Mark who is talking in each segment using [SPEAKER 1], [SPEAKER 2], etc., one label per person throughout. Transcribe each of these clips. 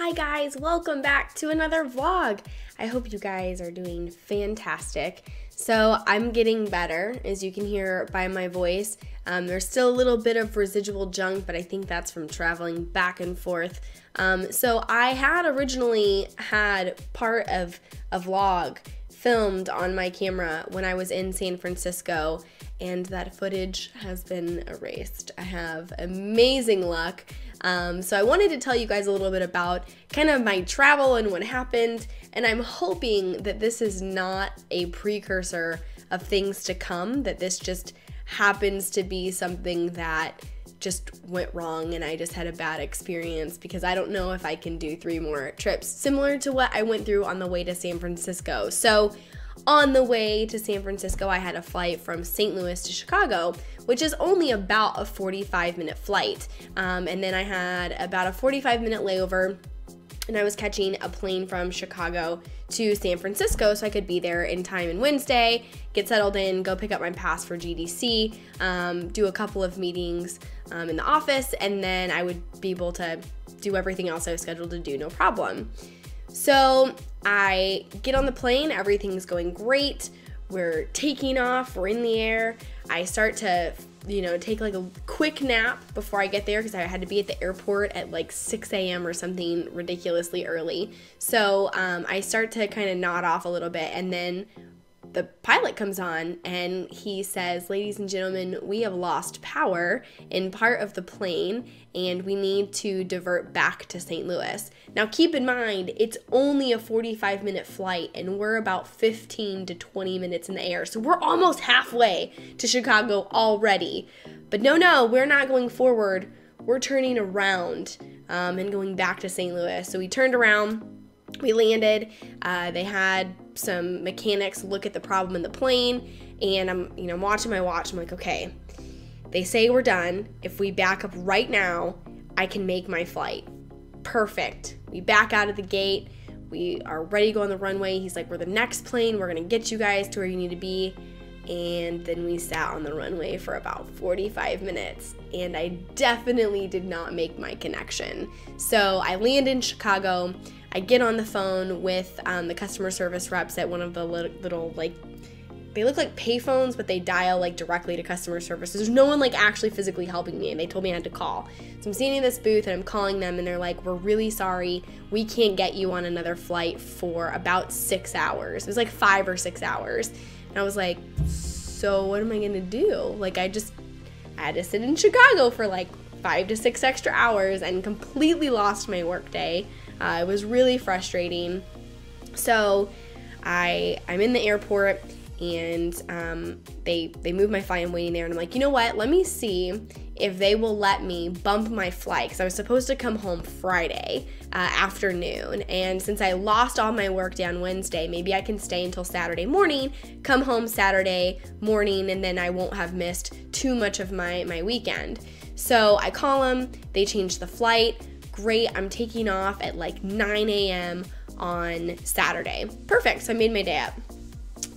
[SPEAKER 1] Hi guys, welcome back to another vlog. I hope you guys are doing fantastic. So I'm getting better, as you can hear by my voice. There's still a little bit of residual junk, but I think that's from traveling back and forth. So I had originally had part of a vlog filmed on my camera when I was in San Francisco, and that footage has been erased. I have amazing luck. So I wanted to tell you guys a little bit about kind of my travel and what happened, and I'm hoping that this is not a precursor of things to come, that this just happens to be something that just went wrong and I just had a bad experience, because I don't know if I can do 3 more trips similar to what I went through on the way to San Francisco. So on the way to San Francisco, I had a flight from St. Louis to Chicago, which is only about a 45-minute flight. And then I had about a 45-minute layover, and I was catching a plane from Chicago to San Francisco so I could be there in time on Wednesday, get settled in, go pick up my pass for GDC, do a couple of meetings in the office, and then I would be able to do everything else I was scheduled to do, no problem. So I get on the plane, everything's going great, we're taking off, we're in the air. I start to, take like a quick nap before I get there, because I had to be at the airport at like 6 a.m. or something ridiculously early. So I start to kind of nod off a little bit, and then the pilot comes on and he says, "Ladies and gentlemen, we have lost power in part of the plane and we need to divert back to St. Louis." Now keep in mind, it's only a 45-minute flight and we're about 15 to 20 minutes in the air. So we're almost halfway to Chicago already. But no, we're not going forward. We're turning around and going back to St. Louis. So we turned around, we landed, they had some mechanics look at the problem in the plane, and I'm watching my watch. I'm like, okay, they say we're done. If we back up right now, I can make my flight. Perfect. We back out of the gate. We are ready to go on the runway. He's like, we're the next plane. We're going to get you guys to where you need to be. And then we sat on the runway for about 45 minutes, and I definitely did not make my connection. So I land in Chicago. I get on the phone with the customer service reps at one of the little they look like payphones, but they dial like directly to customer service. There's no one like actually physically helping me, and they told me I had to call. So I'm standing in this booth and I'm calling them, and they're like, "We're really sorry, we can't get you on another flight for about 6 hours." It was like 5 or 6 hours. And I was like, so what am I gonna do? Like I had to sit in Chicago for like 5 to 6 extra hours and completely lost my work day. It was really frustrating. So I'm in the airport, and they move my flight. I'm waiting there, and I'm like, you know what? Let me see if they will let me bump my flight, because I was supposed to come home Friday afternoon, and since I lost all my work day on Wednesday, maybe I can stay until Saturday morning, come home Saturday morning, and then I won't have missed too much of my weekend. So I call them, they change the flight. Great, I'm taking off at like 9 a.m. on Saturday. Perfect, so I made my day up.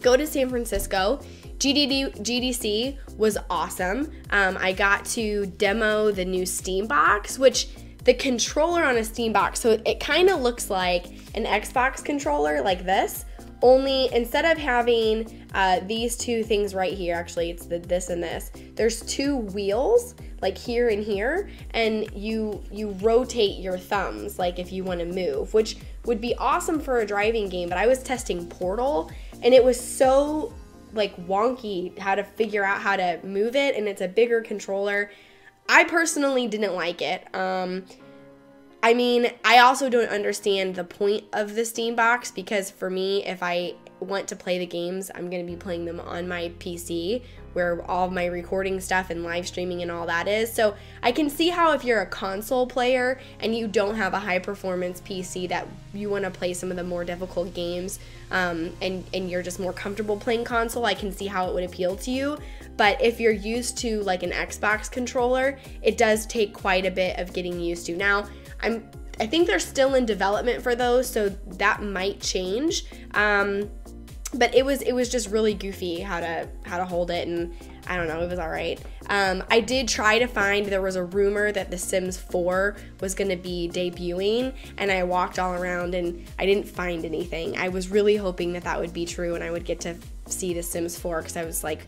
[SPEAKER 1] Go to San Francisco. GDC was awesome. I got to demo the new Steam box, which the controller on a Steam box, so it kind of looks like an Xbox controller like this, only instead of having these 2 things right here, actually it's this and this, there's 2 wheels like here and here, and you rotate your thumbs like if you want to move, which would be awesome for a driving game. But I was testing Portal, and it was so like wonky how to figure out how to move it, and it's a bigger controller. I personally didn't like it. I mean, I also don't understand the point of the Steam box, because for me, if I want to play the games, I'm going to be playing them on my PC, where all of my recording stuff and live streaming and all that is. So I can see how if you're a console player and you don't have a high performance PC that you want to play some of the more difficult games, and you're just more comfortable playing console, I can see how it would appeal to you. But if you're used to like an Xbox controller, it does take quite a bit of getting used to. Now, I think they're still in development for those, so that might change. But it was just really goofy how to hold it, and I don't know, it was all right. I did try to find, there was a rumor that The Sims 4 was going to be debuting, and I walked all around and I didn't find anything. I was really hoping that that would be true and I would get to see The Sims 4, because I was like,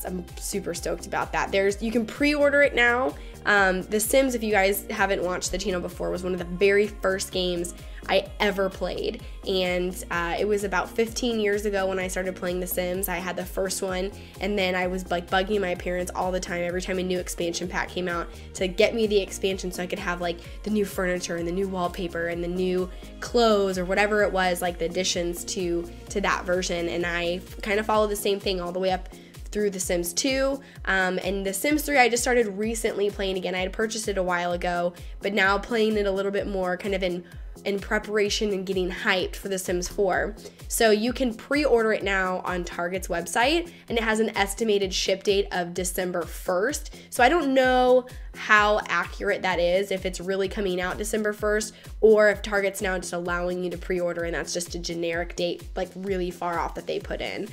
[SPEAKER 1] I'm super stoked about that. You can pre-order it now. The Sims, if you guys haven't watched the channel before, was one of the very first games I ever played, and it was about 15 years ago when I started playing The Sims. I had the first one, and then I was like bugging my parents all the time every time a new expansion pack came out to get me the expansion so I could have like the new furniture and the new wallpaper and the new clothes or whatever it was, like the additions to that version. And I kind of followed the same thing all the way up through The Sims 2, and The Sims 3 I just started recently playing again. I had purchased it a while ago, but now playing it a little bit more kind of in preparation and getting hyped for The Sims 4. So you can pre-order it now on Target's website, and it has an estimated ship date of December 1st. So I don't know how accurate that is, if it's really coming out December 1st, or if Target's now just allowing you to pre-order and that's just a generic date, like really far off that they put in.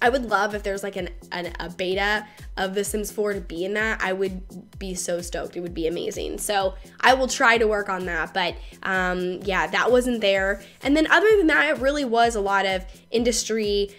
[SPEAKER 1] I would love if there's like a beta of The Sims 4 to be in that. I would be so stoked. It would be amazing. So I will try to work on that. But yeah, that wasn't there. And then other than that, it really was a lot of industry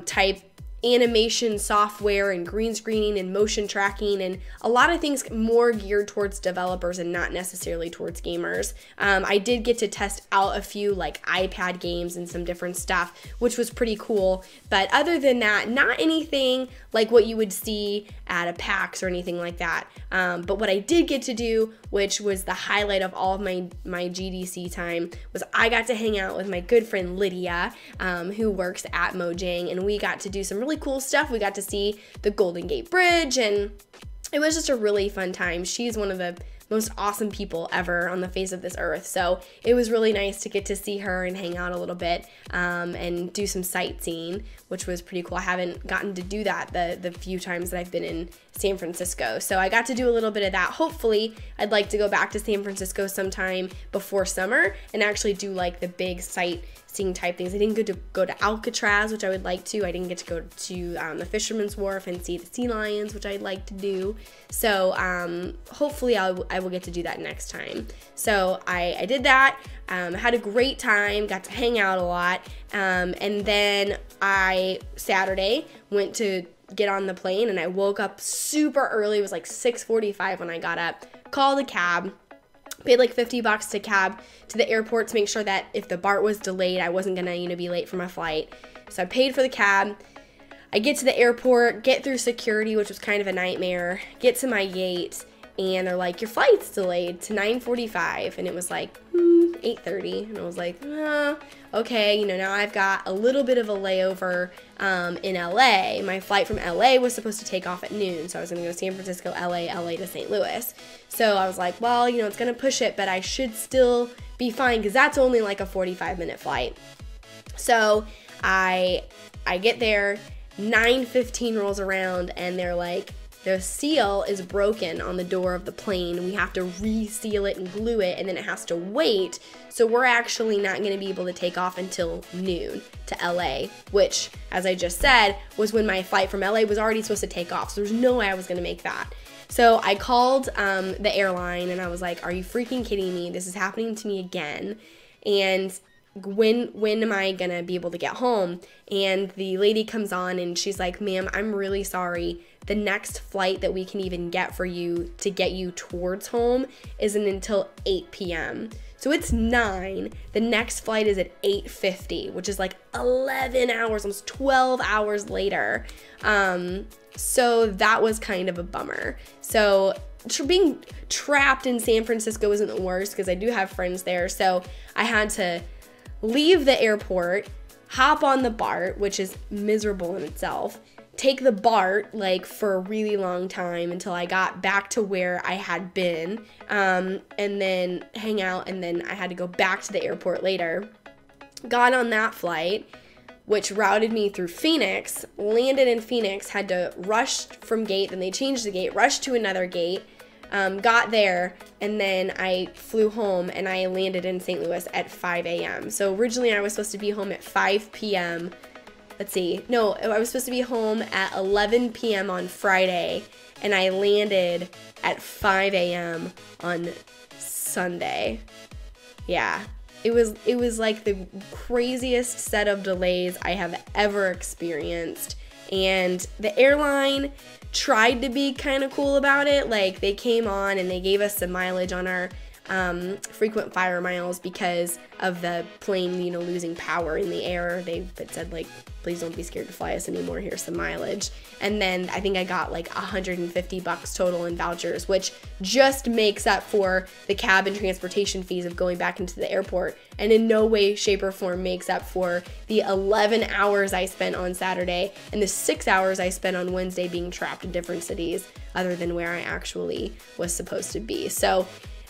[SPEAKER 1] type animation software and green screening and motion tracking and a lot of things more geared towards developers and not necessarily towards gamers. I did get to test out a few like iPad games and some different stuff, which was pretty cool. But other than that, not anything like what you would see at a PAX or anything like that. But what I did get to do, which was the highlight of all of my GDC time, was I got to hang out with my good friend Lydia, who works at Mojang, and we got to do some really cool stuff. We got to see the Golden Gate Bridge, and it was just a really fun time. She's one of the most awesome people ever on the face of this earth, so it was really nice to get to see her and hang out a little bit and do some sightseeing, which was pretty cool. I haven't gotten to do that the few times that I've been in San Francisco, so I got to do a little bit of that. Hopefully I'd like to go back to San Francisco sometime before summer and actually do like the big sightseeing type things. I didn't get to go to Alcatraz, which I would like to. I didn't get to go to the Fisherman's Wharf and see the sea lions, which I'd like to do. So hopefully I will get to do that next time. So I did that, had a great time, got to hang out a lot, and then Saturday went to get on the plane, and I woke up super early. It was like 6:45 when I got up, called a cab, paid like $50 to cab to the airport to make sure that if the BART was delayed, I wasn't gonna be late for my flight. So I paid for the cab. I get to the airport, get through security, which was kind of a nightmare, get to my gate, and they're like, your flight's delayed to 9:45, and it was like 8:30, and I was like, okay, now I've got a little bit of a layover in LA. My flight from LA was supposed to take off at noon, so I was gonna go San Francisco, LA to St. Louis. So I was like, well, it's gonna push it, but I should still be fine, because that's only like a 45-minute flight. So I get there, 9:15 rolls around, and they're like, the seal is broken on the door of the plane. We have to reseal it and glue it, and then it has to wait. So we're actually not going to be able to take off until noon to LA, which, as I just said, was when my flight from LA was already supposed to take off. So there's no way I was going to make that. So I called the airline, and I was like, are you freaking kidding me? This is happening to me again. And when am I gonna be able to get home? And the lady comes on and she's like, ma'am, I'm really sorry. The next flight that we can even get for you to get you towards home isn't until 8 p.m. So it's 9. The next flight is at 8:50, which is like 11 hours, almost 12 hours later. So that was kind of a bummer. So being trapped in San Francisco isn't the worst, because I do have friends there. So I had to leave the airport, hop on the BART, which is miserable in itself, take the BART like for a really long time until I got back to where I had been, and then hang out, and then I had to go back to the airport later. Got on that flight, which routed me through Phoenix, landed in Phoenix, had to rush from gate, then they changed the gate, rushed to another gate, got there, and then I flew home, and I landed in St. Louis at 5 a.m. So originally I was supposed to be home at 5 p.m. let's see, no, I was supposed to be home at 11 p.m. on Friday, and I landed at 5 a.m. on Sunday. Yeah, it was like the craziest set of delays I have ever experienced. And the airline tried to be kind of cool about it. Like, they came on and they gave us some mileage on our frequent flyer miles because of the plane, you know, losing power in the air. They said, like, please don't be scared to fly us anymore. Here's some mileage. And then I think I got like $150 total in vouchers, which just makes up for the cab and transportation fees of going back into the airport, and in no way, shape, or form makes up for the 11 hours I spent on Saturday and the 6 hours I spent on Wednesday being trapped in different cities other than where I actually was supposed to be. So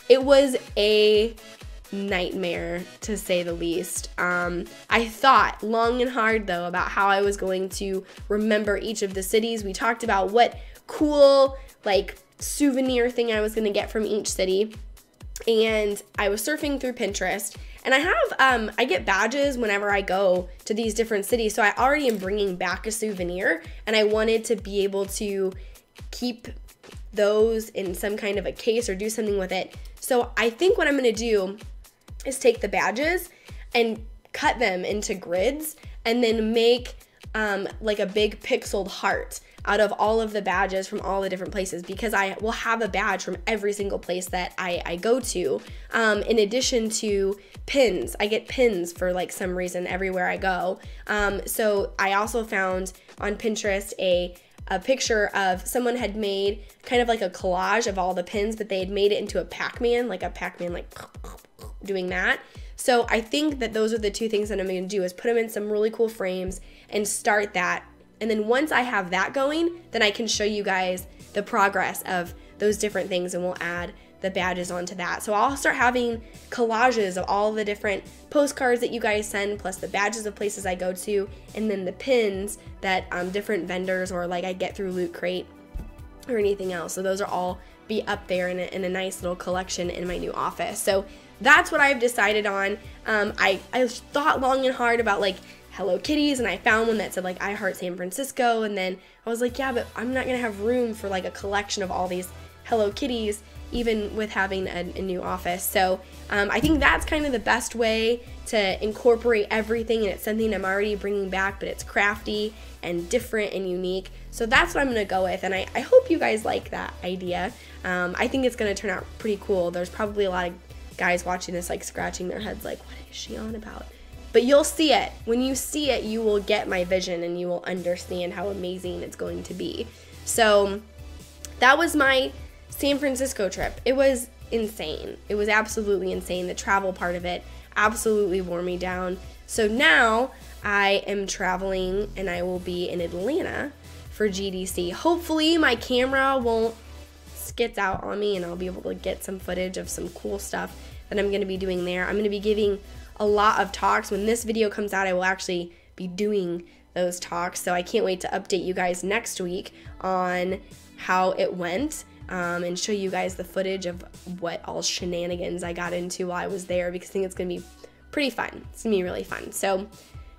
[SPEAKER 1] it was a nightmare, to say the least. I thought long and hard, though, about how I was going to remember each of the cities. We talked about what cool, like, souvenir thing I was going to get from each city. And I was surfing through Pinterest. And I have, I get badges whenever I go to these different cities. So I already am bringing back a souvenir. And I wanted to be able to keep those in some kind of a case or do something with it. So I think what I'm going to do is take the badges and cut them into grids and then make like a big pixeled heart out of all of the badges from all the different places, because I will have a badge from every single place that I go to. In addition to pins, I get pins for like some reason everywhere I go. So I also found on Pinterest a picture of someone had made kind of like a collage of all the pins, but they had made it into a Pac-Man, like doing that. So I think that those are the two things that I'm going to do, is put them in some really cool frames and start that. And then once I have that going, then I can show you guys the progress of those different things, and we'll add the badges onto that. So I'll start having collages of all the different postcards that you guys send, plus the badges of places I go to, and then the pins that different vendors or like I get through Loot Crate or anything else. So those are all be up there in a nice little collection in my new office. So that's what I've decided on. I thought long and hard about like Hello Kitties, and I found one that said like I Heart San Francisco, and then I was like, yeah, but I'm not gonna have room for like a collection of all these Hello Kitties, even with having a new office. So I think that's kind of the best way to incorporate everything, and it's something I'm already bringing back, but it's crafty and different and unique. So that's what I'm gonna go with, and I hope you guys like that idea. I think it's gonna turn out pretty cool. There's probably a lot of guys watching this like scratching their heads like, what is she on about? But you'll see it. When you see it, you will get my vision and you will understand how amazing it's going to be. So that was my San Francisco trip. It was insane. It was absolutely insane. The travel part of it absolutely wore me down. So now I am traveling and I will be in Atlanta for GDC. Hopefully my camera won't skits out on me and I'll be able to get some footage of some cool stuff that I'm going to be doing there. I'm going to be giving a lot of talks. When this video comes out, I will actually be doing those talks. So I can't wait to update you guys next week on how it went. And show you guys the footage of what all shenanigans I got into while I was there, because I think it's going to be pretty fun. It's going to be really fun. So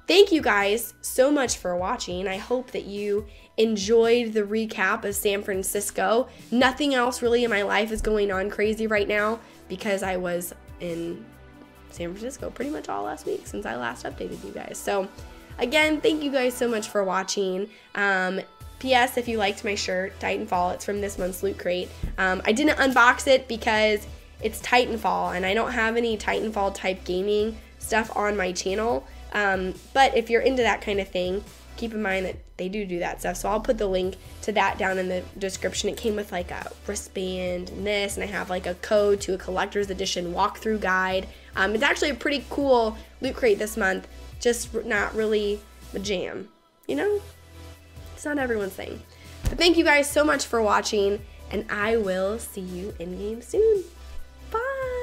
[SPEAKER 1] thank you guys so much for watching. I hope that you enjoyed the recap of San Francisco. Nothing else really in my life is going on crazy right now because I was in San Francisco pretty much all last week since I last updated you guys. So again, thank you guys so much for watching. P.S. if you liked my shirt, Titanfall, it's from this month's Loot Crate. I didn't unbox it because it's Titanfall and I don't have any Titanfall type gaming stuff on my channel. But if you're into that kind of thing, keep in mind that they do that stuff. So I'll put the link to that down in the description. It came with like a wristband and this, and I have like a code to a collector's edition walkthrough guide. It's actually a pretty cool Loot Crate this month, just not really the jam, you know? It's not everyone's thing. But thank you guys so much for watching, and I will see you in game soon. Bye!